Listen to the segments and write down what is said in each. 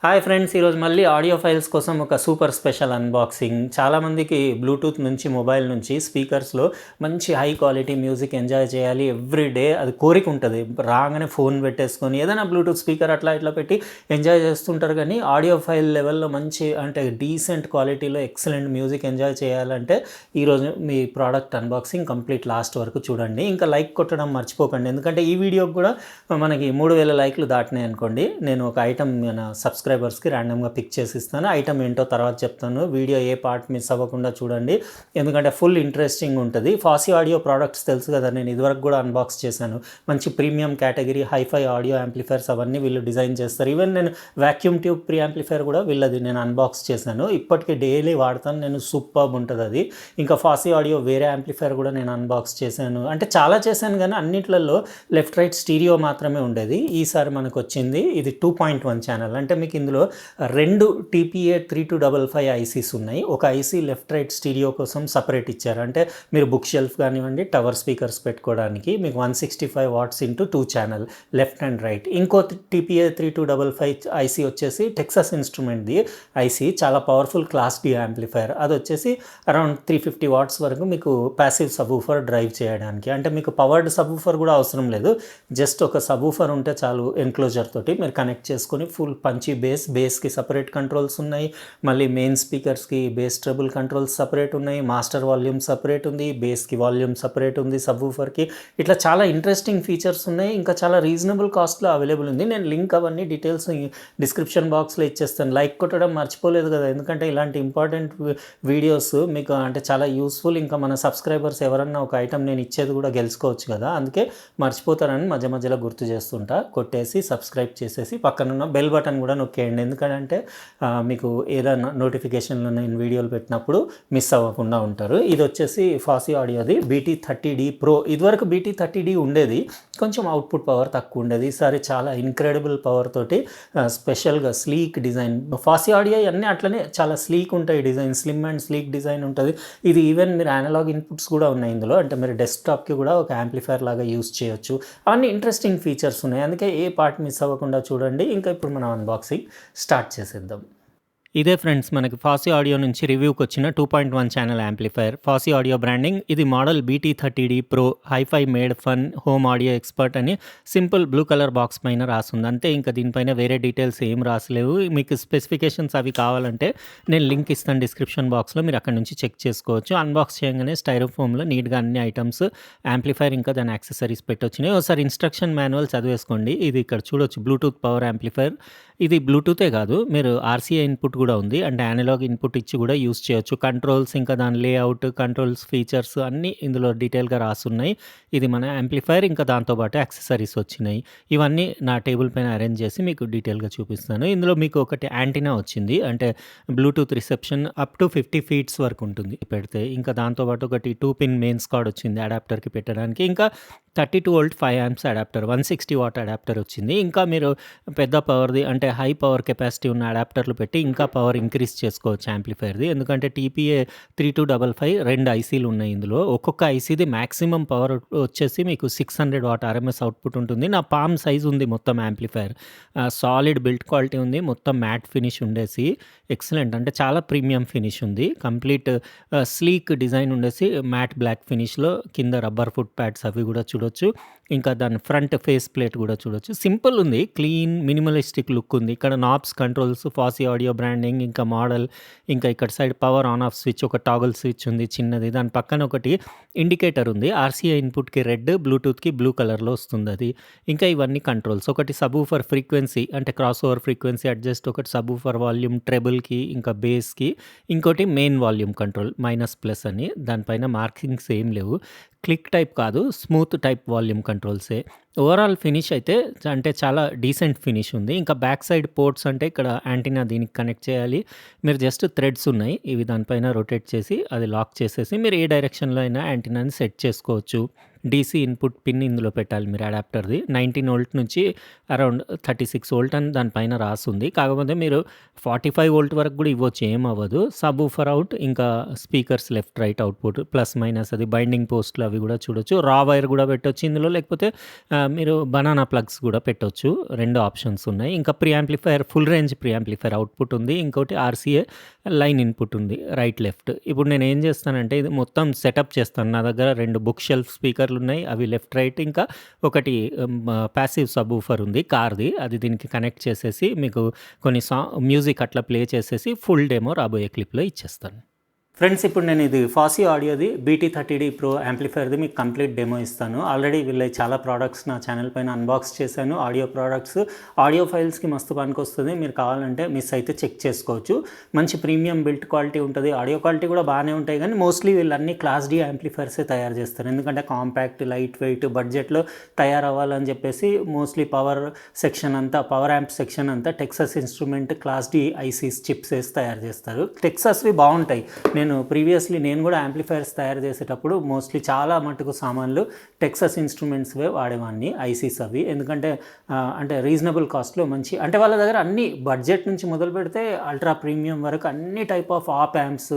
Hi friends, ఈరోజు మళ్ళీ audio files కోసం ఒక సూపర్ స్పెషల్ అన్బాక్సింగ్. చాలామందికి బ్లూటూత్ నుంచి మొబైల్ నుంచి స్పీకర్స్లో మంచి హై క్వాలిటీ మ్యూజిక్ ఎంజాయ్ చేయాలి ఎవ్రీ డే, అది కోరిక ఉంటుంది. రాగానే ఫోన్ పెట్టేసుకొని ఏదైనా బ్లూటూత్ స్పీకర్ అట్లా ఇట్లా పెట్టి ఎంజాయ్ చేస్తుంటారు. కానీ ఆడియో ఫైల్ లెవెల్లో మంచి అంటే డీసెంట్ క్వాలిటీలో ఎక్సలెంట్ మ్యూజిక్ ఎంజాయ్ చేయాలంటే ఈరోజు మీ ప్రోడక్ట్ అన్బాక్సింగ్ కంప్లీట్ లాస్ట్ వరకు చూడండి. ఇంకా లైక్ కొట్టడం మర్చిపోకండి, ఎందుకంటే ఈ వీడియోకి కూడా మనకి 3000 లైక్లు దాటినాయి అనుకోండి, నేను ఒక ఐటమ్ మన సబ్స్క్రైబర్స్కి ర్యాండమ్గా పిక్ చేసి ఇస్తాను. ఐటమ్ ఏంటో తర్వాత చెప్తాను. వీడియో ఏ పార్ట్ మిస్ అవ్వకుండా చూడండి, ఎందుకంటే ఫుల్ ఇంట్రెస్టింగ్ ఉంటుంది. ఫాసీ ఆడియో ప్రోడక్ట్స్ తెలుసు కదా, నేను ఇదివరకు కూడా అన్బాక్స్ చేశాను. మంచి premium category hifi audio amplifiers అవన్నీ వీళ్ళు డిజైన్ చేస్తారు. ఈవెన్ నేను వాక్యూమ్ ట్యూబ్ ప్రీ యాంప్లిఫైర్ కూడా వీళ్ళది నేను అన్బాక్స్ చేశాను. ఇప్పటికీ డైలీ వాడతాను నేను, సూపర్బ్ ఉంటుంది అది. ఇంకా ఫాసీ ఆడియో వేరే యాంప్లిఫైర్ కూడా నేను అన్బాక్స్ చేశాను. అంటే చాలా చేశాను, కానీ అన్నిట్లలో లెఫ్ట్ రైట్ స్టీరియో మాత్రమే ఉండేది. ఈసారి మనకు వచ్చింది ఇది 2.1 ఛానల్. అంటే మీకు ఇందులో 2 TPA3255 ఐసీస్ ఉన్నాయి. ఒక ఐసీ లెఫ్ట్ రైట్ స్టీరియో కోసం సపరేట్ ఇచ్చారు. అంటే మీరు బుక్ షెల్ఫ్ కానివ్వండి, టవర్ స్పీకర్స్ పెట్టుకోవడానికి మీకు 165 watts into 2 channel left and right. ఇంకో TPA3255 ఐసీ వచ్చేసి టెక్సాస్ ఇన్స్ట్రుమెంట్ది ఐసీ, చాలా పవర్ఫుల్ క్లాస్ డి యాంప్లిఫైర్. అది వచ్చేసి అరౌండ్ 350 వాట్స్ వరకు మీకు ప్యాసివ్ సబ్వూఫర్ డ్రైవ్ చేయడానికి. అంటే మీకు పవర్డ్ సబ్వూఫర్ కూడా అవసరం లేదు, జస్ట్ ఒక సబ్వూఫర్ ఉంటే చాలు. ఎన్క్లోజర్ తోటి మీరు కనెక్ట్ చేసుకొని ఫుల్ పంచి బేస్కి సపరేట్ కంట్రోల్స్ ఉన్నాయి. మళ్ళీ మెయిన్ స్పీకర్స్కి బేస్ ట్రబుల్ కంట్రోల్స్ సపరేట్ ఉన్నాయి. మాస్టర్ వాల్యూమ్ సపరేట్ ఉంది, బేస్కి వాల్యూమ్ సపరేట్ ఉంది, సబ్వూఫర్కి. ఇట్లా చాలా ఇంట్రెస్టింగ్ ఫీచర్స్ ఉన్నాయి. ఇంకా చాలా రీజనబుల్ కాస్ట్లో అవైలబుల్ ఉంది. నేను లింక్ అవన్నీ డీటెయిల్స్ డిస్క్రిప్షన్ బాక్స్లో ఇచ్చేస్తాను. లైక్ కొట్టడం మర్చిపోలేదు కదా, ఎందుకంటే ఇలాంటి ఇంపార్టెంట్ వీడియోస్ మీకు అంటే చాలా యూస్ఫుల్. ఇంకా మన సబ్స్క్రైబర్స్ ఎవరన్నా ఒక ఐటమ్ నేను ఇచ్చేది కూడా గెలుచుకోవచ్చు కదా, అందుకే మర్చిపోతారని మధ్య మధ్యలో గుర్తు చేస్తుంటా. కొట్టేసి సబ్స్క్రైబ్ చేసేసి పక్కనున్న బెల్ బటన్ కూడా నొక్కేయండి, ఎందుకంటే మీకు ఏదైనా నోటిఫికేషన్లు నేను వీడియోలు పెట్టినప్పుడు మిస్ అవ్వకుండా ఉంటారు. ఇది వచ్చేసి ఫాసీ ఆడియోది BT30D Pro. ఇదివరకు BT30D ఉండేది, కొంచెం అవుట్పుట్ పవర్ తక్కువ ఉండేది. ఈసారి చాలా ఇన్క్రెడిబుల్ పవర్ తోటి స్పెషల్గా స్లీక్ డిజైన్. ఫాసీ ఆడియో అన్నీ అట్లనే చాలా స్లీక్ ఉంటాయి design, slim and sleek design ఉంటుంది. ఇది ఈవెన్ మీరు అనలాగ్ ఇన్పుట్స్ కూడా ఉన్నాయి ఇందులో, అంటే మీరు డెస్క్టాప్కి కూడా ఒక యాంప్లిఫైర్ లాగా యూస్ చేయొచ్చు. అవన్నీ ఇంట్రెస్టింగ్ ఫీచర్స్ ఉన్నాయి, అందుకే ఏ పార్ట్ మిస్ అవ్వకుండా చూడండి. ఇంకా ఇప్పుడు మనం అన్బాక్సింగ్ స్టార్ట్ చేసేద్దాం. ఇదే ఫ్రెండ్స్ మనకి ఫాసీ ఆడియో నుంచి రివ్యూకి వచ్చిన 2.1 channel amplifier. Fosi audio branding. ఇది model BT30D Pro hi-fi made fun home audio expert అని సింపుల్ బ్లూ కలర్ బాక్స్ పైన రాస్తుంది అంతే. ఇంకా దీనిపైన వేరే డీటెయిల్స్ ఏం రాసలేవు. మీకు స్పెసిఫికేషన్స్ అవి కావాలంటే నేను లింక్ ఇస్తాను డిస్క్రిప్షన్ బాక్స్లో, మీరు అక్కడ నుంచి చెక్ చేసుకోవచ్చు. అన్బాక్స్ చేయగానే స్టైరోఫోమ్లో నీట్గా అన్ని ఐటమ్స్, యాంప్లిఫైర్ ఇంకా దాని యాక్సెసరీస్ పెట్టొచ్చినాయి. ఒకసారి ఇన్స్ట్రక్షన్ మాన్యువల్ చదివేసుకోండి. ఇది ఇక్కడ చూడొచ్చు, బ్లూటూత్ పవర్ యాంప్లిఫైర్. ఇది బ్లూటూతే కాదు, మీరు RCA ఇన్పుట్ కూడా ఉంది, అంటే అనలాగ్ ఇన్పుట్ ఇచ్చి కూడా యూస్ చేయొచ్చు. కంట్రోల్స్ ఇంకా దాని లేఅవుట్, కంట్రోల్స్, ఫీచర్స్ అన్నీ ఇందులో డీటెయిల్గా రాసున్నాయి. ఇది మన యాంప్లిఫైర్, ఇంకా దాంతోపాటు యాక్సెసరీస్ వచ్చినాయి. ఇవన్నీ నా టేబుల్ పైన అరేంజ్ చేసి మీకు డీటెయిల్గా చూపిస్తాను. ఇందులో మీకు ఒకటి యాంటీనా వచ్చింది, అంటే Bluetooth reception up to 50 feets వరకు ఉంటుంది పెడితే. ఇంకా దాంతోపాటు ఒకటి 2 పిన్ మెయిన్స్ కార్డ్ వచ్చింది అడాప్టర్కి పెట్టడానికి. ఇంకా 32 volt 5 amps adapter, 160 what adapter వచ్చింది. ఇంకా మీరు పెద్ద పవర్ది అంటే హై పవర్ కెపాసిటీ ఉన్న అడాప్టర్లు పెట్టి ఇంకా పవర్ ఇంక్రీజ్ చేసుకోవచ్చు యాంప్లిఫైర్ది. ఎందుకంటే TPA3255 2 ఐసీలు ఉన్నాయి ఇందులో. ఒక్కొక్క ఐసీది మ్యాక్సిమం పవర్ వచ్చేసి మీకు 600 వాట్ RMS అవుట్పుట్ ఉంటుంది. నా పామ్ సైజ్ ఉంది మొత్తం యాంప్లిఫైర్. సాలిడ్ బిల్డ్ క్వాలిటీ ఉంది, మొత్తం మ్యాట్ ఫినిష్ ఉండేసి ఎక్సలెంట్, అంటే చాలా ప్రీమియం ఫినిష్ ఉంది. కంప్లీట్ స్లీక్ డిజైన్ ఉండేసి మ్యాట్ బ్లాక్ ఫినిష్లో, కింద రబ్బర్ ఫుట్ ప్యాడ్స్ అవి కూడా చూడొచ్చు. ఇంకా దాని ఫ్రంట్ ఫేస్ ప్లేట్ కూడా చూడొచ్చు. సింపుల్ ఉంది, క్లీన్ మినిమలిస్టిక్ లుక్ ఉంది. ఇక్కడ knobs, controls, FOSSEE audio branding, ఇంకా మోడల్, ఇంకా ఇక్కడ side power on off switch, ఒక టాగల్ స్విచ్ ఉంది చిన్నది. దాని పక్కన ఒకటి ఇండికేటర్ ఉంది, RCA ఇన్పుట్కి రెడ్, బ్లూటూత్కి బ్లూ కలర్లో వస్తుంది అది. ఇంకా ఇవన్నీ కంట్రోల్స్. ఒకటి సబ్వూఫర్ ఫ్రీక్వెన్సీ అంటే క్రాస్ ఓవర్ ఫ్రీక్వెన్సీ అడ్జస్ట్, ఒకటి సబ్వూఫర్ వాల్యూమ్ ట్రెబుల్కి ఇంకా బేస్కి, ఇంకోటి మెయిన్ వాల్యూమ్ కంట్రోల్ -+ అని. దానిపైన మార్కింగ్స్ ఏం లేవు. క్లిక్ టైప్ కాదు, స్మూత్ టైప్ వాల్యూమ్ కంట్రోల్సే. ఓవరాల్ ఫినిష్ అయితే అంటే చాలా డీసెంట్ ఫినిష్ ఉంది. ఇంకా బ్యాక్ సైడ్ పోర్ట్స్ అంటే ఇక్కడ యాంటీనా దీనికి కనెక్ట్ చేయాలి. మీరు జస్ట్ థ్రెడ్స్ ఉన్నాయి, ఇవి దానిపైన రొటేట్ చేసి అది లాక్ చేసేసి మీరు ఏ డైరెక్షన్లో అయినా యాంటీనాని సెట్ చేసుకోవచ్చు. డీసీ ఇన్పుట్ పిన్ ఇందులో పెట్టాలి మీరు అడాప్టర్ది. 19 వోల్ట్ నుంచి అరౌండ్ 36 వోల్ట్ అని దానిపైన రాసుంది. కాకపోతే మీరు 45 వోల్ట్ వరకు కూడా ఇవ్వచ్చు, ఏమవ్వదు. సబ్-వూఫర్ అవుట్, ఇంకా speakers left right output plus minus అది బైండింగ్ పోస్ట్‌లు అవి కూడా చూడొచ్చు. రా వైర్ కూడా పెట్టొచ్చు ఇందులో, లేకపోతే మీరు బనానా ప్లగ్స్ కూడా పెట్టొచ్చు. 2 ఆప్షన్స్ ఉన్నాయి. ఇంకా pre amplifier, full range pre amplifier output ఉంది. ఇంకోటి ఆర్‌సీఏ లైన్ ఇన్పుట్ ఉంది రైట్ లెఫ్ట్. ఇప్పుడు నేనేం చేస్తానంటే ఇది మొత్తం సెటప్ చేస్తాను. నా దగ్గర 2 బుక్ షెల్ఫ్ స్పీకర్లున్నాయి. అవి లెఫ్ట్ రైట్, ఇంకా ఒకటి ప్యాసివ్ సబ్-వూఫర్ ఉంది కార్‌ది. అది దీనికి కనెక్ట్ చేసేసి మీకు కొన్ని మ్యూజిక్ అట్లా ప్లే చేసేసి ఫుల్ డెమో రాబోయే క్లిప్‌లో ఇచ్చేస్తాను. ఫ్రెండ్స్, ఇప్పుడు నేను ఇది ఫాసీ ఆడియోది BT30D ప్రో యాంప్లిఫైయర్ది మీకు కంప్లీట్ డెమో ఇస్తాను. ఆల్రెడీ వీళ్ళ చాలా ప్రోడక్ట్స్ నా ఛానల్ పైన అన్బాక్స్ చేశాను. ఆడియో ప్రోడక్ట్స్, ఆడియో ఫైల్స్కి మస్తు పనికొస్తుంది. మీరు కావాలంటే మిస్ అయితే చెక్ చేసుకోవచ్చు. మంచి ప్రీమియం బిల్ట్ క్వాలిటీ ఉంటుంది. ఆడియో క్వాలిటీ కూడా బాగానే ఉంటాయి, కానీ మోస్ట్లీ వీళ్ళన్నీ క్లాస్ D యాంప్లిఫైయర్సే తయారు చేస్తారు. ఎందుకంటే కాంపాక్ట్, లైట్ వెయిట్, బడ్జెట్లో తయారవ్వాలని చెప్పేసి మోస్ట్లీ పవర్ సెక్షన్ అంతా, పవర్ యాంప్ సెక్షన్ అంతా Texas instrument class D ICs chips వేసి తయారు చేస్తారు. టెక్సస్వి బాగుంటాయి. నేను కూడా యాంప్లిఫైయర్స్ తయారు చేసేటప్పుడు మోస్ట్లీ చాలా మటుకు సామాన్లు టెక్సస్ ఇన్స్ట్రుమెంట్స్వే వాడేవాడిని, ఐసీస్ అవి. ఎందుకంటే అంటే రీజనబుల్ కాస్ట్లో మంచి, అంటే వాళ్ళ దగ్గర అన్ని బడ్జెట్ నుంచి మొదలు పెడితే అల్ట్రా ప్రీమియం వరకు అన్ని type of op amps,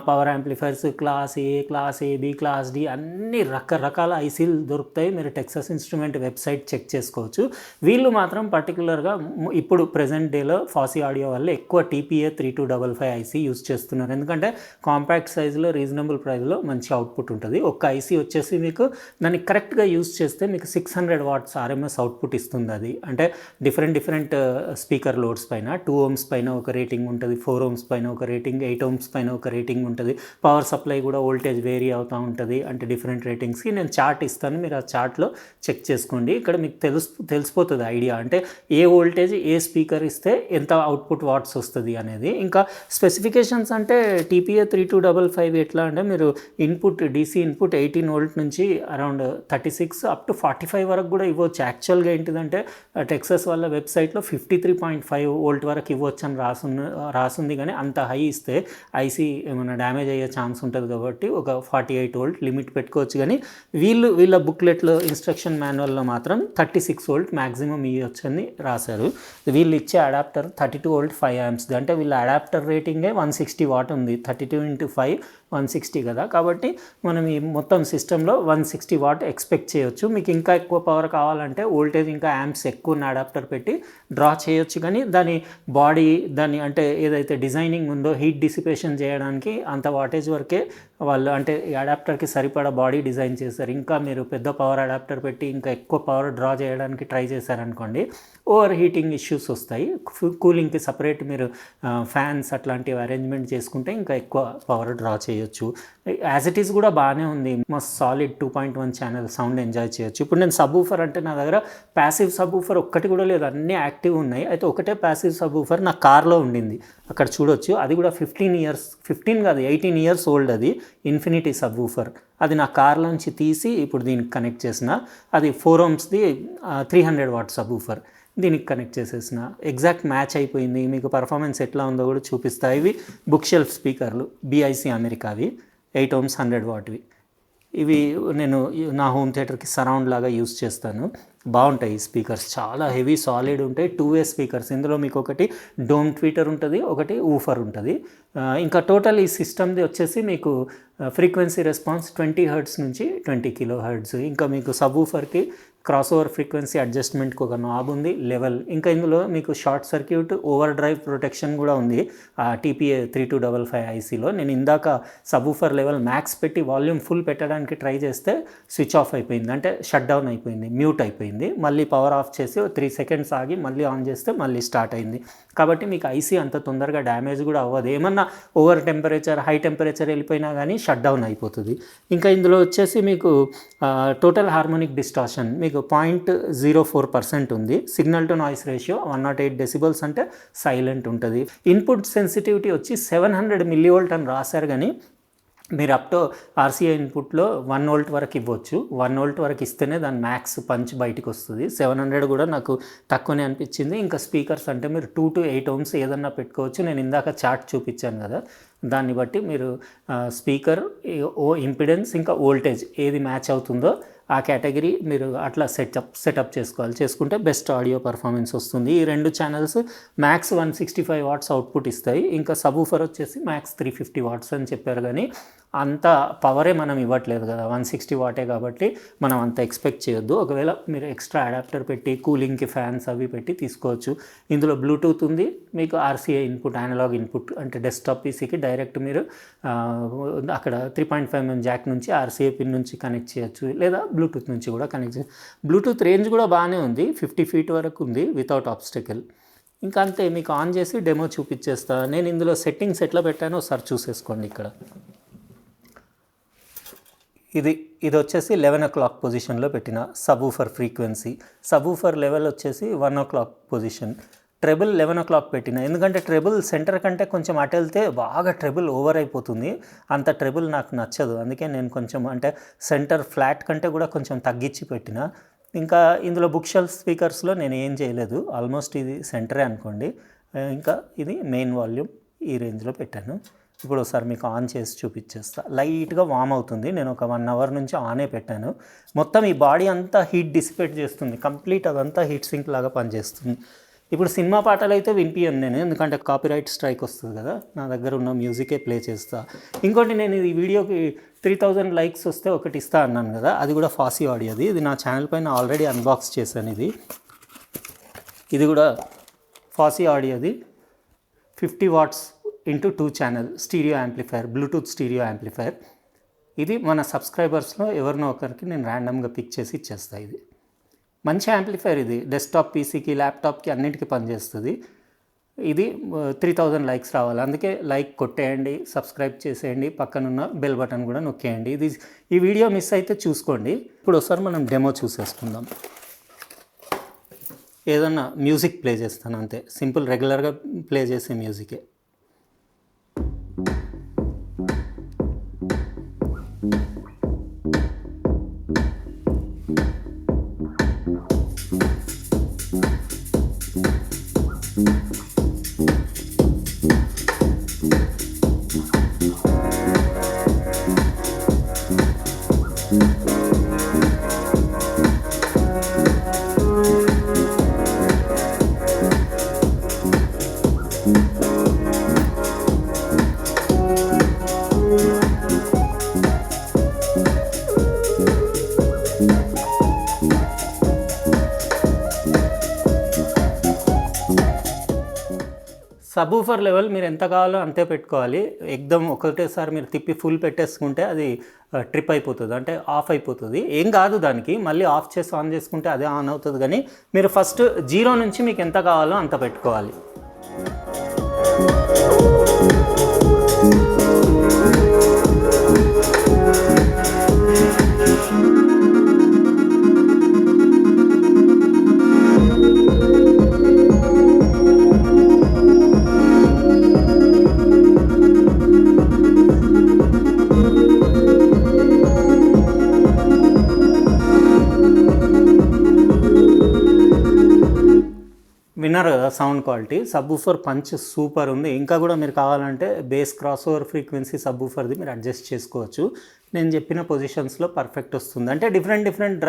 power amplifiers, class A, class AB, class D, అన్ని రకరకాల ఐసీలు దొరుకుతాయి. మీరు టెక్సస్ ఇన్స్ట్రుమెంట్ వెబ్సైట్ చెక్ చేసుకోవచ్చు. వీళ్ళు మాత్రం పర్టికులర్గా ఇప్పుడు ప్రెజెంట్ డేలో ఫాసీ ఆడియో వల్ల ఎక్కువ TPA3255 ఐసీ యూజ్ చేస్తున్నారు. ఎందుకంటే కాంపాక్ట్ సైజులో రీజనబుల్ ప్రైస్లో మంచి అవుట్పుట్ ఉంటుంది. ఒక్క ఐసీ వచ్చేసి మీకు దాన్ని కరెక్ట్గా యూజ్ చేస్తే మీకు 600 వాట్స్ ఆర్ఎంఎస్ అవుట్పుట్ ఇస్తుంది. అది అంటే డిఫరెంట్ స్పీకర్ లోడ్స్ పైన 2 ohms పైన ఒక రేటింగ్ ఉంటుంది, 4 ohms పైన ఒక రేటింగ్, 8 ohms పైన ఒక రేటింగ్ ఉంటుంది. పవర్ సప్లై కూడా వోల్టేజ్ వేరీ అవుతూ ఉంటుంది. అంటే డిఫరెంట్ రేటింగ్స్కి నేను చార్ట్ ఇస్తాను, మీరు ఆ చార్ట్లో చెక్ చేసుకోండి. ఇక్కడ మీకు తెలిసిపోతుంది ఐడియా, అంటే ఏ వోల్టేజ్ ఏ స్పీకర్ ఇస్తే ఎంత అవుట్పుట్ వాట్స్ వస్తుంది అనేది. ఇంకా స్పెసిఫికేషన్స్ అంటే TPA3255 ఎట్లా అంటే మీరు డీసీ ఇన్పుట్ 18 వోల్ట్ నుంచి అరౌండ్ 36 అప్ టు 45 వరకు కూడా ఇవ్వచ్చు. యాక్చువల్గా ఏంటిదంటే టెక్సస్ వాళ్ళ వెబ్సైట్లో 53.5 వోల్ట్ వరకు ఇవ్వచ్చు అని రాసుంది, కానీ అంత హై ఇస్తే ఐసీ ఏమైనా డ్యామేజ్ అయ్యే ఛాన్స్ ఉంటుంది కాబట్టి ఒక 48 వోల్ట్ లిమిట్ పెట్టుకోవచ్చు. కానీ వీళ్ళ బుక్లెట్లో ఇన్స్ట్రక్షన్ మాన్యువల్లో మాత్రం 36 వోల్ట్ మ్యాక్సిమం ఇవ్వచ్చు అని రాశారు. వీళ్ళు ఇచ్చే అడాప్టర్ 32 వోల్ట్ 5 amps, అంటే వీళ్ళ అడాప్టర్ రేటింగే 160 వాట్ ఉంది. 32 × 5 160 కదా, కాబట్టి మనం ఈ మొత్తం సిస్టంలో 160 వాట్ ఎక్స్పెక్ట్ చేయొచ్చు. మీకు ఇంకా ఎక్కువ పవర్ కావాలంటే వోల్టేజ్ ఇంకా యాంప్స్ ఎక్కువ అడాప్టర్ పెట్టి డ్రా చేయొచ్చు. కానీ దాని అంటే ఏదైతే డిజైనింగ్ ఉందో హీట్ డిసిపేషన్ చేయడానికి అంత వాటేజ్ వరకే వాళ్ళు, అంటే ఈ అడాప్టర్కి సరిపడా బాడీ డిజైన్ చేస్తారు. ఇంకా మీరు పెద్ద పవర్ అడాప్టర్ పెట్టి ఇంకా ఎక్కువ పవర్ డ్రా చేయడానికి ట్రై చేశారనుకోండి, ఓవర్ హీటింగ్ ఇష్యూస్ వస్తాయి. కూలింగ్కి సపరేట్ మీరు ఫ్యాన్స్ అట్లాంటివి అరేంజ్మెంట్ చేసుకుంటే ఇంకా ఎక్కువ పవర్ డ్రా చేయొచ్చు. యాజ్ ఇట్ ఈస్ కూడా బాగానే ఉంది, మస్త్ సాలిడ్ 2.1 ఛానల్ సౌండ్ ఎంజాయ్ చేయొచ్చు. ఇప్పుడు నేను సబ్-వూఫర్ అంటే నా దగ్గర ప్యాసివ్ సబ్-వూఫర్ ఒక్కటి కూడా లేదు, అన్నీ యాక్టివ్ ఉన్నాయి. అయితే ఒకటే ప్యాసివ్ సబ్-వూఫర్ నా కార్లో ఉండింది, అక్కడ చూడొచ్చు. అది కూడా 18 ఇయర్స్ ఓల్డ్. అది ఇన్ఫినిటీ సబ్-వూఫర్. అది నా కార్లోంచి తీసి ఇప్పుడు దీనికి కనెక్ట్ చేసిన. అది 4 ohmsది 300 వాట్ సబ్-వూఫర్. దీనికి కనెక్ట్ చేసేసిన, ఎగ్జాక్ట్ మ్యాచ్ అయిపోయింది. మీకు పర్ఫార్మెన్స్ ఎట్లా ఉందో కూడా చూపిస్తాయి. ఇవి బుక్ షెల్ఫ్ స్పీకర్లు, BIC అమెరికావి, 8 ohms 100 వాట్వి. ఇవి నేను నా హోమ్ థియేటర్కి సరౌండ్ లాగా యూస్ చేస్తాను. బాగుంటాయి ఈ స్పీకర్స్, చాలా హెవీ సాలిడ్ ఉంటాయి. 2-way speakers. ఇందులో మీకు ఒకటి డోమ్ ట్వీటర్ ఉంటుంది, ఒకటి ఊఫర్ ఉంటుంది. ఇంకా టోటల్ ఈ సిస్టమ్ది వచ్చేసి మీకు ఫ్రీక్వెన్సీ రెస్పాన్స్ 20 Hz నుంచి 20 kHz. ఇంకా మీకు సబ్-వూఫర్కి క్రాస్ ఓవర్ ఫ్రీక్వెన్సీ అడ్జస్ట్మెంట్కి ఒక నాబ్ ఉంది, లెవెల్. ఇంకా ఇందులో మీకు short circuit over drive protection కూడా ఉంది TPA3255 ఐసీలో. నేను ఇందాక సబ్-వూఫర్ లెవెల్ మ్యాక్స్ పెట్టి వాల్యూమ్ ఫుల్ పెట్టడానికి ట్రై చేస్తే స్విచ్ ఆఫ్ అయిపోయింది, అంటే షట్ డౌన్ అయిపోయింది, మ్యూట్ అయిపోయింది. మళ్ళీ పవర్ ఆఫ్ చేసి 3 seconds ఆగి మళ్ళీ ఆన్ చేస్తే మళ్ళీ స్టార్ట్ అయింది. కాబట్టి మీకు ఐసీ అంత తొందరగా డ్యామేజ్ కూడా అవ్వదు. ఏమన్నా ఓవర్ టెంపరేచర్, హై టెంపరేచర్ వెళ్ళిపోయినా కానీ షట్ డౌన్ అయిపోతుంది. ఇంకా ఇందులో వచ్చేసి మీకు టోటల్ హార్మోనిక్ డిస్టార్షన్ మీకు 0.04% ఉంది. Signal to noise ratio 108 decibels, అంటే సైలెంట్ ఉంటుంది. ఇన్పుట్ సెన్సిటివిటీ వచ్చి 700 mV అని రాశారు, కానీ మీరు అప్ టు ఆర్సీఐ ఇన్పుట్లో 1 volt వరకు ఇవ్వచ్చు. 1 volt వరకు ఇస్తేనే దాని మ్యాక్స్ పంచ్ బయటికి వస్తుంది. 700 కూడా నాకు తక్కువనే అనిపించింది. ఇంకా స్పీకర్స్ అంటే మీరు 2 to 8 ohms ఏదన్నా పెట్టుకోవచ్చు. నేను ఇందాక చార్ట్ చూపించాను కదా, దాన్ని బట్టి మీరు స్పీకర్ ఇంపిడెన్స్ ఇంకా వోల్టేజ్ ఏది మ్యాచ్ అవుతుందో ఆ కేటగిరీ మీరు అట్లా సెటప్ చేసుకుంటే బెస్ట్ ఆడియో పర్ఫార్మెన్స్ వస్తుంది. ఈ 2 ఛానల్స్ మ్యాక్స్ 165 వాట్స్ అవుట్పుట్ ఇస్తాయి. ఇంకా సబూఫర్ వచ్చేసి మ్యాక్స్ 350 వాట్స్ అని చెప్పారు, కానీ అంత పవరే మనం ఇవ్వట్లేదు కదా, 160 వాటే కాబట్టి మనం అంత ఎక్స్పెక్ట్ చేయొద్దు. ఒకవేళ మీరు ఎక్స్ట్రా అడాప్టర్ పెట్టి కూలింగ్కి ఫ్యాన్స్ అవి పెట్టి తీసుకోవచ్చు. ఇందులో బ్లూటూత్ ఉంది, మీకు RCA ఇన్పుట్, అనలాగ్ ఇన్పుట్, అంటే డెస్క్టాప్ పీసీకి డైరెక్ట్ మీరు అక్కడ 3.5mm జాక్ నుంచి RCA పిన్ నుంచి కనెక్ట్ చేయొచ్చు, లేదా బ్లూటూత్ నుంచి కూడా కనెక్ట్ చేయొచ్చు. బ్లూటూత్ రేంజ్ కూడా బాగానే ఉంది, 50 feet వరకు ఉంది వితౌట్ ఆబ్స్టకిల్. ఇంకా అంతే, మీకు ఆన్ చేసి డెమో చూపించేస్తా. నేను ఇందులో సెట్టింగ్స్ ఎట్లా పెట్టానో ఒకసారి చూసేసుకోండి. ఇక్కడ ఇది వచ్చేసి 11 o'clock పొజిషన్లో పెట్టిన సబూఫర్ ఫ్రీక్వెన్సీ. సబూఫర్ లెవెల్ వచ్చేసి 1 o'clock పొజిషన్. ట్రెబుల్ 11 o'clock పెట్టిన, ఎందుకంటే ట్రెబుల్ సెంటర్ కంటే కొంచెం అటు వెళ్తే బాగా ట్రెబుల్ ఓవర్ అయిపోతుంది. అంత ట్రెబుల్ నాకు నచ్చదు, అందుకే నేను కొంచెం అంటే సెంటర్ ఫ్లాట్ కంటే కూడా కొంచెం తగ్గించి పెట్టిన. ఇంకా ఇందులో బుక్ షెల్ఫ్ స్పీకర్స్లో నేను ఏం చేయలేదు, ఆల్మోస్ట్ ఇది సెంటరే అనుకోండి. ఇంకా ఇది మెయిన్ వాల్యూమ్ ఈ రేంజ్లో పెట్టాను. ఇప్పుడు ఒకసారి మీకు ఆన్ చేసి చూపించేస్తా. లైట్గా వామ్ అవుతుంది, నేను ఒక 1 hour నుంచి ఆనే పెట్టాను. మొత్తం ఈ బాడీ అంతా హీట్ డిసిపేట్ చేస్తుంది, కంప్లీట్ అదంతా హీట్ సింక్ లాగా పనిచేస్తుంది. ఇప్పుడు సినిమా పాటలు అయితే వినిపించను నేను, ఎందుకంటే కాపీరైట్ స్ట్రైక్ వస్తుంది కదా, నా దగ్గర ఉన్న మ్యూజికే ప్లే చేస్తా. ఇంకోటి, నేను ఈ వీడియోకి 3000 likes వస్తే ఒకటి ఇస్తా అన్నాను కదా, అది కూడా ఫాసీ ఆడియోది. ఇది నా ఛానల్ పైన ఆల్రెడీ అన్బాక్స్ చేశాను. ఇది కూడా ఫాసీ ఆడియోది, 50 watts into 2 channel stereo amplifier, bluetooth stereo amplifier. ఇది మన సబ్స్క్రైబర్స్లో ఎవరినో ఒకరికి నేను ర్యాండమ్గా పిక్ చేసి ఇచ్చేస్తా. ఇది మంచి యాంప్లిఫైర్, ఇది డెస్క్టాప్ పీసీకి, ల్యాప్టాప్కి అన్నిటికీ పనిచేస్తుంది. ఇది 3000 likes రావాలి, అందుకే లైక్ కొట్టేయండి, సబ్స్క్రైబ్ చేసేయండి, పక్కనున్న బెల్ బటన్ కూడా నొక్కేయండి. ఈ వీడియో మిస్ అయితే చూసుకోండి. ఇప్పుడు ఒకసారి మనం డెమో చూసేసుకుందాం. ఏదన్నా మ్యూజిక్ ప్లే చేస్తాను అంతే, సింపుల్ రెగ్యులర్గా ప్లే చేసే మ్యూజికే. సబూఫర్ లెవెల్ మీరు ఎంత కావాలో అంతే పెట్టుకోవాలి. ఎక్దమ్ ఒకటేసారి మీరు తిప్పి ఫుల్ పెట్టేసుకుంటే అది ట్రిప్ అయిపోతుంది, అంటే ఆఫ్ అయిపోతుంది. ఏం కాదు దానికి, మళ్ళీ ఆఫ్ చేసి ఆన్ చేసుకుంటే అదే ఆన్ అవుతుంది. కానీ మీరు ఫస్ట్ 0 నుంచి మీకు ఎంత కావాలో అంత పెట్టుకోవాలి. విన్నారు కదా sound quality. Subwoofer punch super ఉంది. ఇంకా కూడా మీరు కావాలంటే బేస్ క్రాస్ ఓవర్ ఫ్రీక్వెన్సీ సబ్బూఫర్ది మీరు అడ్జస్ట్ చేసుకోవచ్చు. నేను చెప్పిన పొజిషన్స్లో పర్ఫెక్ట్ వస్తుంది. అంటే డిఫరెంట్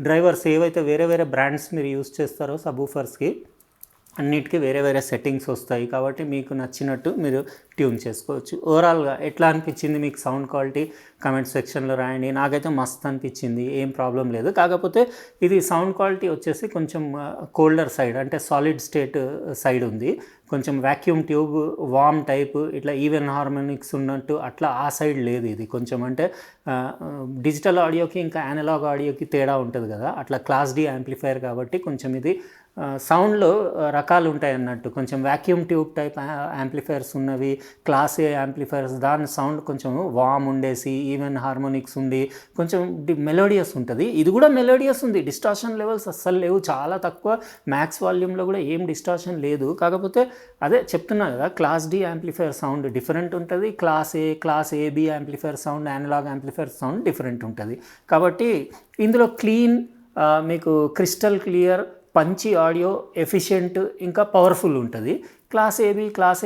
డ్రైవర్స్ ఏవైతే వేరే బ్రాండ్స్ మీరు యూస్ చేస్తారో సబ్బూఫర్స్కి అన్నిటికీ వేరే సెట్టింగ్స్ వస్తాయి. కాబట్టి మీకు నచ్చినట్టు మీరు ట్యూన్ చేసుకోవచ్చు. ఓవరాల్గా ఎట్లా అనిపించింది మీకు సౌండ్ క్వాలిటీ కమెంట్ సెక్షన్లో రాయండి. నాకైతే మస్త్ అనిపించింది, ఏం ప్రాబ్లం లేదు. కాకపోతే ఇది సౌండ్ క్వాలిటీ వచ్చేసి కొంచెం కోల్డర్ సైడ్, అంటే సాలిడ్ స్టేట్ సైడ్ ఉంది. కొంచెం వ్యాక్యూమ్ ట్యూబ్ వామ్ టైప్ ఇట్లా ఈవెన్ హార్మోనిక్స్ ఉన్నట్టు అట్లా ఆ సైడ్ లేదు. ఇది కొంచెం అంటే డిజిటల్ ఆడియోకి ఇంకా అనలాగ్ ఆడియోకి తేడా ఉంటుంది కదా, అట్లా క్లాస్ D యాంప్లిఫైర్ కాబట్టి కొంచెం ఇది సౌండ్లో రకాలు ఉంటాయి అన్నట్టు. కొంచెం వ్యాక్యూమ్ ట్యూబ్ టైప్ యాంప్లిఫైర్స్ ఉన్నవి, క్లాస్ A యాంప్లిఫైర్స్ దాని సౌండ్ కొంచెం వామ్ ఉండేసి ఈవెన్ హార్మోనిక్స్ ఉండి కొంచెం మెలోడియస్ ఉంటుంది. ఇది కూడా మెలోడియస్ ఉంది, డిస్టార్షన్ లెవెల్స్ అస్సలు లేవు, చాలా తక్కువ. మ్యాక్స్ వాల్యూమ్లో కూడా ఏం డిస్టార్షన్ లేదు. కాకపోతే అదే చెప్తున్నా కదా, class D amplifier sound different ఉంటుంది, class AB amplifier sound, analog amplifier sound different ఉంటుంది. కాబట్టి ఇందులో క్లీన్, మీకు crystal clear, punchy audio, efficient, ఇంకా పవర్ఫుల్ ఉంటుంది. క్లాస్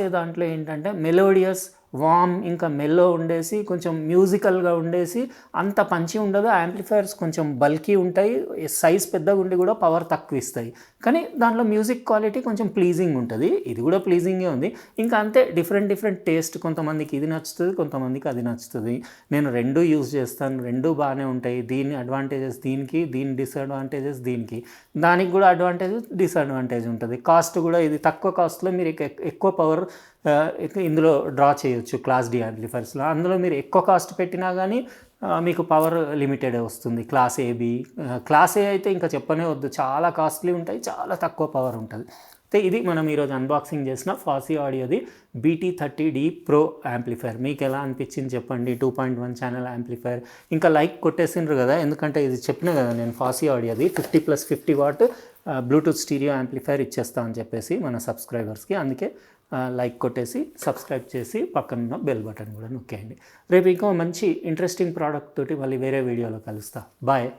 A దాంట్లో ఏంటంటే మెలోడియస్, వామ్ ఇంకా మెల్లో ఉండేసి కొంచెం మ్యూజికల్గా ఉండేసి అంత పంచి ఉండదు. యాంప్లిఫైయర్స్ కొంచెం బల్కీ ఉంటాయి, సైజ్ పెద్దగా ఉండి కూడా పవర్ తక్కువ ఇస్తాయి, కానీ దాంట్లో మ్యూజిక్ క్వాలిటీ కొంచెం ప్లీజింగ్ ఉంటుంది. ఇది కూడా ప్లీజింగే ఉంది. ఇంకా అంతే, డిఫరెంట్ టేస్ట్. కొంతమందికి ఇది నచ్చుతుంది, కొంతమందికి అది నచ్చుతుంది. నేను రెండూ యూజ్ చేస్తాను, రెండూ బాగానే ఉంటాయి. దీని అడ్వాంటేజెస్ దీనికి, దీని డిసడ్వాంటేజెస్ దీనికి. దానికి కూడా అడ్వాంటేజ్ డిసడ్వాంటేజ్ ఉంటుంది. కాస్ట్ కూడా ఇది తక్కువ కాస్ట్లో మీరు ఎక్కువ పవర్ ఇందులో డ్రా చేయొచ్చు క్లాస్ డి యాంప్లిఫైర్స్లో. అందులో మీరు ఎక్కువ కాస్ట్ పెట్టినా కానీ మీకు పవర్ లిమిటెడ్ వస్తుంది. క్లాస్ ఏబి, క్లాస్ ఏ అయితే ఇంకా చెప్పనే వద్దు, చాలా కాస్ట్లీ ఉంటాయి, చాలా తక్కువ పవర్ ఉంటుంది. అయితే ఇది మనం ఈరోజు అన్బాక్సింగ్ చేసిన ఫాసీ ఆడియోది BT30D Pro యాంప్లిఫైర్. మీకు ఎలా అనిపించింది చెప్పండి. 2.1 ఛానల్ యాంప్లిఫైర్. ఇంకా లైక్ కొట్టేసిండ్రు కదా, ఎందుకంటే ఇది చెప్పిన కదా నేను ఫాసీ ఆడియోది 50+50 వాట్ బ్లూటూత్ స్టీరియో యాంప్లిఫైర్ ఇచ్చేస్తా అని చెప్పేసి మన సబ్స్క్రైబర్స్కి. అందుకే లైక్ కొట్టేసి సబ్స్క్రైబ్ చేసి పక్కనున్న బెల్ బటన్ కూడా నొక్కేయండి. రేపు ఇంకో మంచి ఇంట్రెస్టింగ్ ప్రోడక్ట్ తోటి మళ్ళీ వేరే వీడియోలో కలుస్తా. బాయ్.